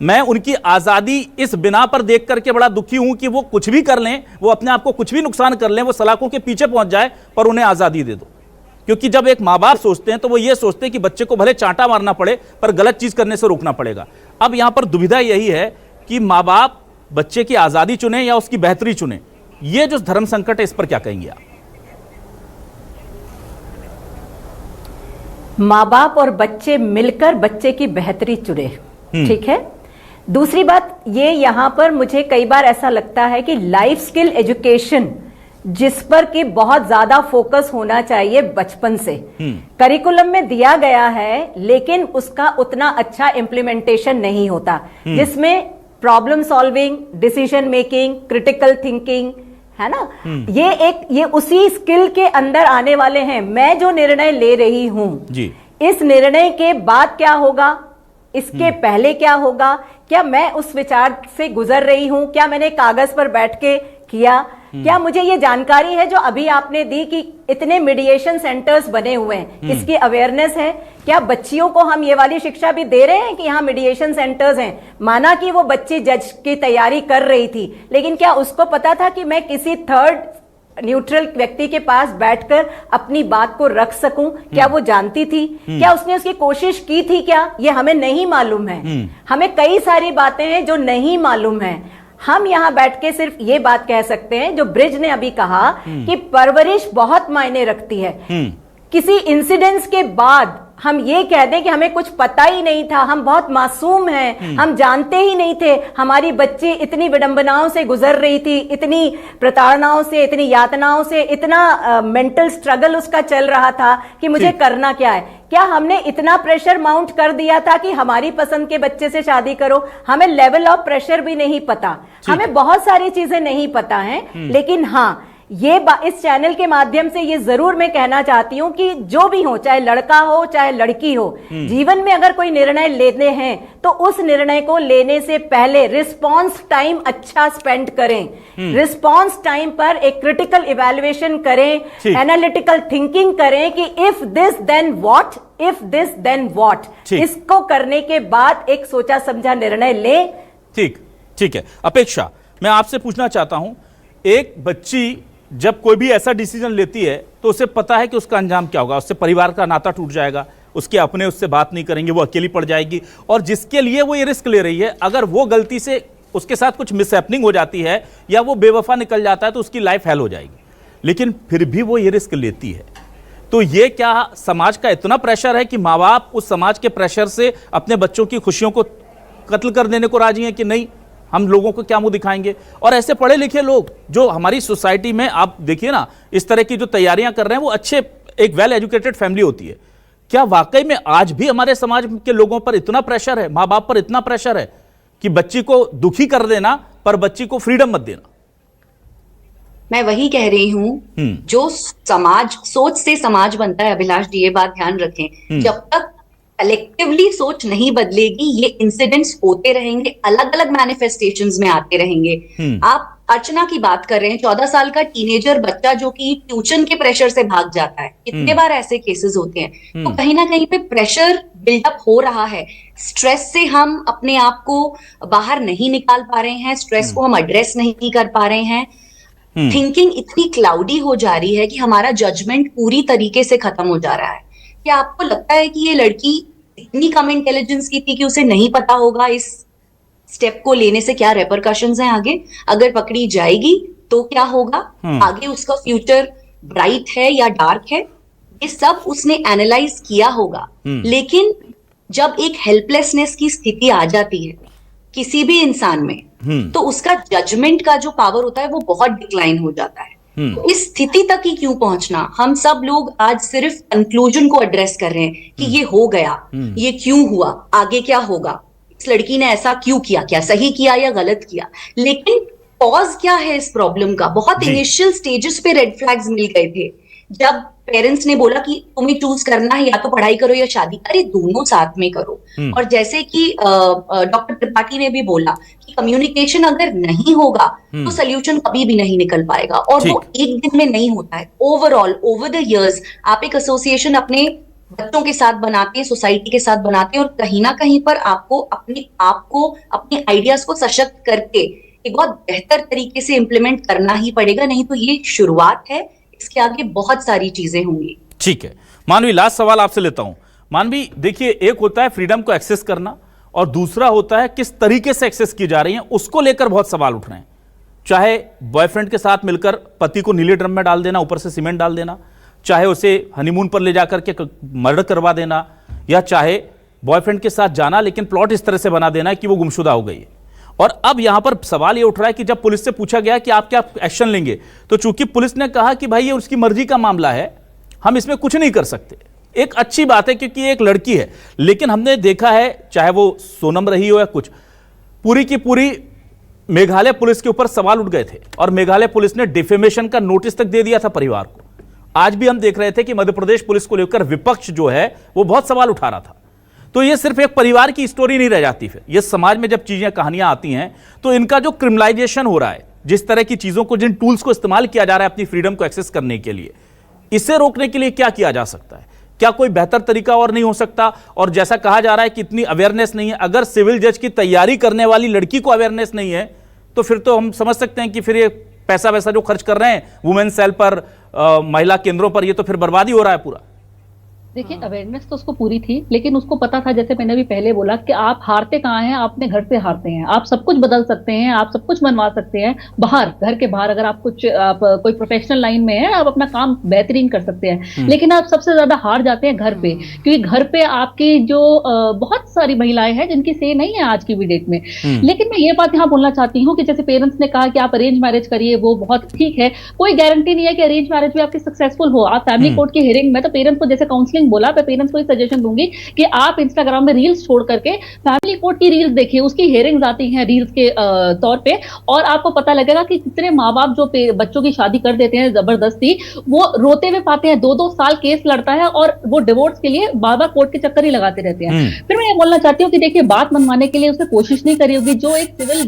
मैं उनकी आजादी इस बिना पर देख करके बड़ा दुखी हूं कि वो कुछ भी कर लें, वो अपने आप को कुछ भी नुकसान कर लें, वो सलाखों के पीछे पहुंच जाए, पर उन्हें आजादी दे दो। क्योंकि जब एक माँ बाप सोचते हैं तो वो ये सोचते हैं कि बच्चे को भले चांटा मारना पड़े पर गलत चीज करने से रोकना पड़ेगा। अब यहां पर दुविधा यही है कि माँ बाप बच्चे की आजादी चुने या उसकी बेहतरी चुने, ये जो धर्म संकट है इस पर क्या कहेंगे आप? माँ बाप और बच्चे मिलकर बच्चे की बेहतरी चुने, ठीक है। दूसरी बात ये, यहां पर मुझे कई बार ऐसा लगता है कि लाइफ स्किल एजुकेशन जिस पर कि बहुत ज्यादा फोकस होना चाहिए बचपन से, करिकुलम में दिया गया है लेकिन उसका उतना अच्छा इम्प्लीमेंटेशन नहीं होता, जिसमें problem solving, decision making, critical thinking है ना, ये उसी स्किल के अंदर आने वाले हैं। मैं जो निर्णय ले रही हूं इस निर्णय के बाद क्या होगा, इसके पहले क्या होगा, क्या मैं उस विचार से गुजर रही हूं, क्या मैंने कागज पर बैठ के किया, क्या मुझे ये जानकारी है जो अभी आपने दी कि इतने मीडिएशन सेंटर्स बने हुए हैं, इसकी अवेयरनेस है, क्या बच्चियों को हम ये वाली शिक्षा भी दे रहे हैं कि यहाँ मीडिएशन सेंटर्स हैं। माना कि वो बच्ची जज की तैयारी कर रही थी, लेकिन क्या उसको पता था कि मैं किसी थर्ड न्यूट्रल व्यक्ति के पास बैठकर अपनी बात को रख सकूं, क्या वो जानती थी, क्या उसने उसकी कोशिश की थी, क्या ये हमें नहीं मालूम है। हमें कई सारी बातें हैं जो नहीं मालूम है। हम यहां बैठ के सिर्फ ये बात कह सकते हैं जो ब्रिज ने अभी कहा कि परवरिश बहुत मायने रखती है। किसी इंसिडेंट्स के बाद हम ये कह दें कि हमें कुछ पता ही नहीं था, हम बहुत मासूम हैं, हम जानते ही नहीं थे, हमारी बच्ची इतनी विडंबनाओं से गुजर रही थी, इतनी प्रताड़नाओं से, इतनी यातनाओं से, इतना मेंटल स्ट्रगल उसका चल रहा था कि मुझे करना क्या है। क्या हमने इतना प्रेशर माउंट कर दिया था कि हमारी पसंद के बच्चे से शादी करो? हमें लेवल ऑफ प्रेशर भी नहीं पता, हमें बहुत सारी चीजें नहीं पता हैं। लेकिन हाँ, ये इस चैनल के माध्यम से ये जरूर मैं कहना चाहती हूं कि जो भी हो, चाहे लड़का हो चाहे लड़की हो, जीवन में अगर कोई निर्णय लेते हैं तो उस निर्णय को लेने से पहले रिस्पॉन्स टाइम अच्छा स्पेंड करें, रिस्पॉन्स टाइम पर एक क्रिटिकल इवैल्यूएशन करें, एनालिटिकल थिंकिंग करें कि if this then what, if this then what. इसको करने के बाद एक सोचा समझा निर्णय लें। ठीक है। अपेक्षा, मैं आपसे पूछना चाहता हूं, एक बच्ची जब कोई भी ऐसा डिसीजन लेती है तो उसे पता है कि उसका अंजाम क्या होगा, उससे परिवार का नाता टूट जाएगा, उसके अपने उससे बात नहीं करेंगे, वो अकेली पड़ जाएगी, और जिसके लिए वो ये रिस्क ले रही है अगर वो गलती से उसके साथ कुछ मिसहैपनिंग हो जाती है या वो बेवफा निकल जाता है तो उसकी लाइफ हेल हो जाएगी, लेकिन फिर भी वो ये रिस्क लेती है। तो ये क्या समाज का इतना प्रेशर है कि माँ बाप उस समाज के प्रेशर से अपने बच्चों की खुशियों को कत्ल कर देने को राजी हैं कि नहीं, हम लोगों को क्या मुंह दिखाएंगे। और ऐसे पढ़े लिखे लोग जो हमारी सोसाइटी में आप देखिए ना, इस तरह की जो तैयारियां कर रहे हैं वो अच्छे एक वेल एजुकेटेड फैमिली होती है। क्या वाकई में आज भी हमारे समाज के लोगों पर इतना प्रेशर है, माँ बाप पर इतना प्रेशर है कि बच्ची को दुखी कर देना पर बच्ची को फ्रीडम मत देना? मैं वही कह रही हूँ, जो समाज सोच से समाज बनता है अभिलाष जी, ये बात ध्यान रखें। जब तक कलेक्टिवली सोच नहीं बदलेगी ये इंसिडेंट्स होते रहेंगे, अलग अलग मैनिफेस्टेशंस में आते रहेंगे। आप अर्चना की बात कर रहे हैं, 14 साल का टीनेजर बच्चा जो कि ट्यूशन के प्रेशर से भाग जाता है, कितने बार ऐसे केसेस होते हैं। तो कहीं ना कहीं पे प्रेशर बिल्डअप हो रहा है, स्ट्रेस से हम अपने आप को बाहर नहीं निकाल पा रहे हैं, स्ट्रेस को हम एड्रेस नहीं कर पा रहे हैं। थिंकिंग इतनी क्लाउडी हो जा रही है कि हमारा जजमेंट पूरी तरीके से खत्म हो जा रहा है। क्या आपको लगता है कि ये लड़की इतनी कम इंटेलिजेंस की थी कि उसे नहीं पता होगा इस स्टेप को लेने से क्या रेपरकशंस हैं आगे, अगर पकड़ी जाएगी तो क्या होगा, आगे उसका फ्यूचर ब्राइट है या डार्क है, ये सब उसने एनालाइज किया होगा। लेकिन जब एक हेल्पलेसनेस की स्थिति आ जाती है किसी भी इंसान में, तो उसका जजमेंट का जो पावर होता है वो बहुत डिक्लाइन हो जाता है। तो इस स्थिति तक ही क्यों पहुंचना? हम सब लोग आज सिर्फ कंक्लूजन को एड्रेस कर रहे हैं कि ये हो गया, ये क्यों हुआ, आगे क्या होगा, इस लड़की ने ऐसा क्यों किया, क्या सही किया या गलत किया। लेकिन कॉज क्या है इस प्रॉब्लम का? बहुत इनिशियल स्टेजेस पे रेड फ्लैग्स मिल गए थे, जब पेरेंट्स ने बोला कि तुम्हें चूज करना है या तो पढ़ाई करो या शादी। अरे दोनों साथ में करो। और जैसे कि डॉक्टर त्रिपाठी ने भी बोला कि कम्युनिकेशन अगर नहीं होगा तो सोल्यूशन कभी भी नहीं निकल पाएगा, और वो एक दिन में नहीं होता है। ओवरऑल ओवर द इयर्स आप एक एसोसिएशन अपने बच्चों के साथ बनाते हैं, सोसाइटी के साथ बनाते हैं, और कहीं ना कहीं पर आपको अपने आप को, अपने आइडियाज को सशक्त करके एक बहुत बेहतर तरीके से इम्प्लीमेंट करना ही पड़ेगा। नहीं तो ये शुरुआत है, इसके आगे बहुत सारी चीजें होंगी। ठीक है मानवी, लास्ट सवाल आपसे लेता हूं। मानवी देखिए, एक होता है फ्रीडम को एक्सेस करना और दूसरा होता है किस तरीके से एक्सेस की जा रही है, उसको लेकर बहुत सवाल उठ रहे हैं। चाहे बॉयफ्रेंड के साथ मिलकर पति को नीले ड्रम में डाल देना, ऊपर से सीमेंट डाल देना, चाहे उसे हनीमून पर ले जाकर के मर्डर करवा देना, या चाहे बॉयफ्रेंड के साथ जाना लेकिन प्लॉट इस तरह से बना देना कि वो गुमशुदा हो गई है। और अब यहां पर सवाल ये उठ रहा है कि जब पुलिस से पूछा गया कि आप क्या एक्शन लेंगे, तो चूंकि पुलिस ने कहा कि भाई ये उसकी मर्जी का मामला है, हम इसमें कुछ नहीं कर सकते। एक अच्छी बात है क्योंकि एक लड़की है, लेकिन हमने देखा है चाहे वो सोनम रही हो या कुछ, पूरी की पूरी मेघालय पुलिस के ऊपर सवाल उठ गए थे और मेघालय पुलिस ने डिफेमेशन का नोटिस तक दे दिया था परिवार को। आज भी हम देख रहे थे कि मध्य प्रदेश पुलिस को लेकर विपक्ष जो है वो बहुत सवाल उठा रहा था। तो ये सिर्फ एक परिवार की स्टोरी नहीं रह जाती, फिर ये समाज में जब चीजें, कहानियां आती हैं तो इनका जो क्रिमिनलाइजेशन हो रहा है, जिस तरह की चीजों को, जिन टूल्स को इस्तेमाल किया जा रहा है अपनी फ्रीडम को एक्सेस करने के लिए, इसे रोकने के लिए क्या किया जा सकता है? क्या कोई बेहतर तरीका और नहीं हो सकता? और जैसा कहा जा रहा है कि इतनी अवेयरनेस नहीं है, अगर सिविल जज की तैयारी करने वाली लड़की को अवेयरनेस नहीं है तो फिर तो हम समझ सकते हैं कि फिर ये पैसा वैसा जो खर्च कर रहे हैं वुमेन सेल पर, महिला केंद्रों पर, ये तो फिर बर्बादी हो रहा है पूरा। देखिए, अवेयरनेस तो उसको पूरी थी, लेकिन उसको पता था, जैसे मैंने भी पहले बोला, कि आप हारते कहाँ हैं, आप अपने घर से हारते हैं। आप सब कुछ बदल सकते हैं, आप सब कुछ बनवा सकते हैं बाहर, घर के बाहर। अगर आप कोई प्रोफेशनल लाइन में है, आप अपना काम बेहतरीन कर सकते हैं, लेकिन आप सबसे ज्यादा हार जाते हैं घर पे, क्योंकि घर पे आपकी जो बहुत सारी महिलाएं हैं जिनकी से नहीं है आज की भी डेट में। लेकिन मैं ये बात यहाँ बोलना चाहती हूँ कि जैसे पेरेंट्स ने कहा कि आप अरेंज मैरिज करिए, वो बहुत ठीक है, कोई गारंटी नहीं है कि अरेंज मैरिज भी आपकी सक्सेसफुल हो। आप फैमिली कोर्ट की हियरिंग में तो पेरेंट्स को जैसे काउंसलिंग बोला, मैं पेरेंट्स को सजेशन दूंगी कि आप इंस्टाग्राम में रील्स छोड़ करके फैमिली कोर्ट की रील्स देखिए, उसकी हियरिंग्स आती हैं रील्स के तौर पे, और आपको पता लगेगा कि कितने माँ बाप जो बच्चों की शादी कर देते हैं जबरदस्ती, वो रोते हुए पाते हैं। 2-2 साल केस लड़ता है और वो डिवोर्स के लिए बार-बार कोर्ट के चक्कर ही लगाते रहते हैं। फिर मैं ये बोलना चाहती हूँ कि देखिए, बात मनवाने के लिए उसने कोशिश नहीं करी होगी। जो एक सिविल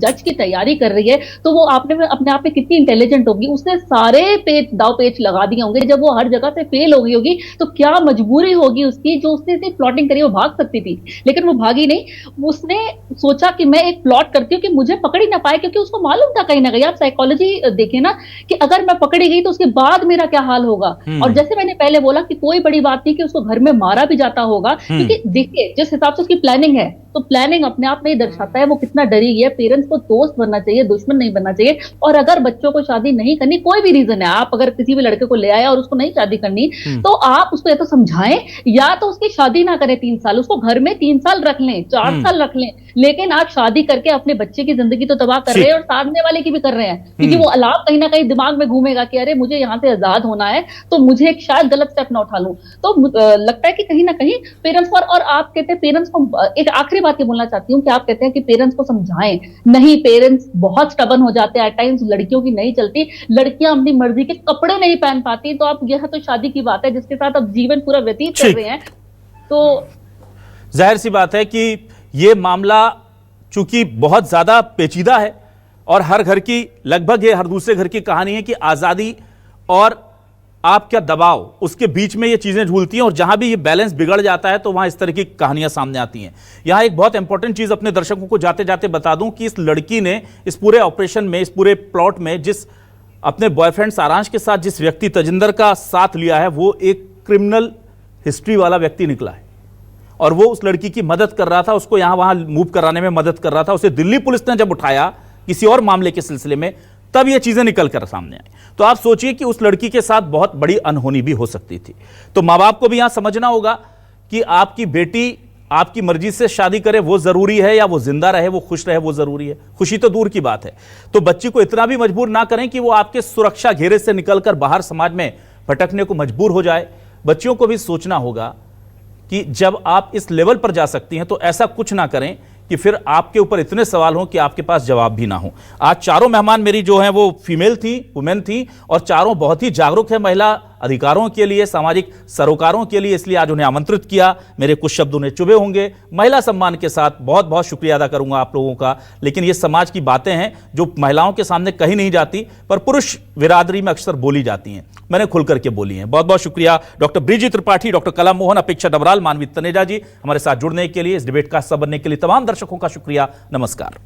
जज की तैयारी कर रही है, तो वो अपने आप में कितनी इंटेलिजेंट होगी, उसने सारे दाव पेच लगा दिए होंगे। जब वो हर जगह से फेल हो गई होगी तो क्या मजबूरी होगी उसकी, जो उसने इतनी प्लॉटिंग करी। वो भाग सकती थी लेकिन वो भागी नहीं, उसने सोचा कि मैं एक प्लॉट करती हूँ कि मुझे पकड़ ही ना पाए, क्योंकि उसको मालूम था कहीं ना कहीं, आप साइकोलॉजी देखें ना, कि अगर मैं पकड़ी गई तो उसके बाद मेरा क्या हाल होगा। और जैसे मैंने पहले बोला कि कोई बड़ी बात नहीं कि उसको घर में मारा भी जाता होगा, क्योंकि देखिए जिस हिसाब से उसकी प्लानिंग है, तो प्लानिंग अपने आप में ही दर्शाता है वो कितना डरी है। पेरेंट्स को दोस्त बनना चाहिए, दुश्मन नहीं बनना चाहिए। और अगर बच्चों को शादी नहीं करनी, कोई भी रीजन है, आप अगर किसी भी लड़के को ले आए और उसको नहीं शादी करनी, तो आप उसको या तो समझाएं या तो उसकी शादी ना करें 3 साल, उसको घर में 3 साल रख लें, 4 साल रख लें, लेकिन आप शादी करके अपने बच्चे की जिंदगी तो तबाह कर रहे हैं और सामने वाले की भी कर रहे हैं, क्योंकि वो अलाप कहीं ना कहीं दिमाग में घूमेगा कि अरे मुझे यहाँ से आजाद होना है तो मुझे एक शायद गलत स्टेप ना उठा लूं। तो लगता है कि कहीं ना कहीं पेरेंट्स पर, और आप कहते हैं पेरेंट्स को, एक आखिरी बात ये बोलना चाहती हूँ कि आप कहते हैं कि पेरेंट्स को समझाएं, नहीं, पेरेंट्स बहुत स्टबर्न हो जाते हैं एट टाइम्स, लड़कियों की नहीं चलती, लड़कियां अपनी मर्जी के कपड़े नहीं पहन पाती, तो आप यह तो शादी की बात है जिसके साथ आप जीवन पूरा व्यतीत कर रहे हैं। तो जाहिर सी बात है कि ये मामला चूंकि बहुत ज्यादा पेचीदा है और हर घर की, लगभग ये हर दूसरे घर की कहानी है कि आजादी और आपका दबाव, उसके बीच में ये चीजें झूलती हैं और जहां भी ये बैलेंस बिगड़ जाता है तो वहां इस तरह की कहानियां सामने आती हैं। यहां एक बहुत इंपॉर्टेंट चीज अपने दर्शकों को जाते जाते बता दूं कि इस लड़की ने इस पूरे ऑपरेशन में, इस पूरे प्लॉट में, जिस अपने बॉयफ्रेंड सारांश के साथ जिस व्यक्ति तजिंदर का साथ लिया है, वो एक क्रिमिनल हिस्ट्री वाला व्यक्ति निकला है और वो उस लड़की की मदद कर रहा था, उसको यहां वहां मूव कराने में मदद कर रहा था। उसे दिल्ली पुलिस ने जब उठाया किसी और मामले के सिलसिले में, तब ये चीजें निकल कर सामने आई। तो आप सोचिए कि उस लड़की के साथ बहुत बड़ी अनहोनी भी हो सकती थी। तो मां बाप को भी यहां समझना होगा कि आपकी बेटी आपकी मर्जी से शादी करे वो जरूरी है, या वो जिंदा रहे, वो खुश रहे वो जरूरी है। खुशी तो दूर की बात है। तो बच्ची को इतना भी मजबूर ना करें कि वो आपके सुरक्षा घेरे से निकलकर बाहर समाज में भटकने को मजबूर हो जाए। बच्चियों को भी सोचना होगा कि जब आप इस लेवल पर जा सकती हैं तो ऐसा कुछ ना करें कि फिर आपके ऊपर इतने सवाल हों कि आपके पास जवाब भी ना हो। आज चारों मेहमान मेरी जो हैं वो फीमेल थी, वुमेन थी, और चारों बहुत ही जागरूक है महिला अधिकारों के लिए, सामाजिक सरोकारों के लिए, इसलिए आज उन्हें आमंत्रित किया। मेरे कुछ शब्द उन्हें चुभे होंगे। महिला सम्मान के साथ बहुत बहुत शुक्रिया अदा करूंगा आप लोगों का। लेकिन ये समाज की बातें हैं जो महिलाओं के सामने कहीं नहीं जाती, पर पुरुष बिरादरी में अक्सर बोली जाती हैं। मैंने खुल करके बोली हैं। बहुत बहुत शुक्रिया डॉक्टर ब्रिजी त्रिपाठी, डॉक्टर कला मोहन, अपेक्षा डबराल, मानवी तनेजा जी हमारे साथ जुड़ने के लिए, इस डिबेट का हिस्सा बनने के लिए। तमाम दर्शकों का शुक्रिया। नमस्कार।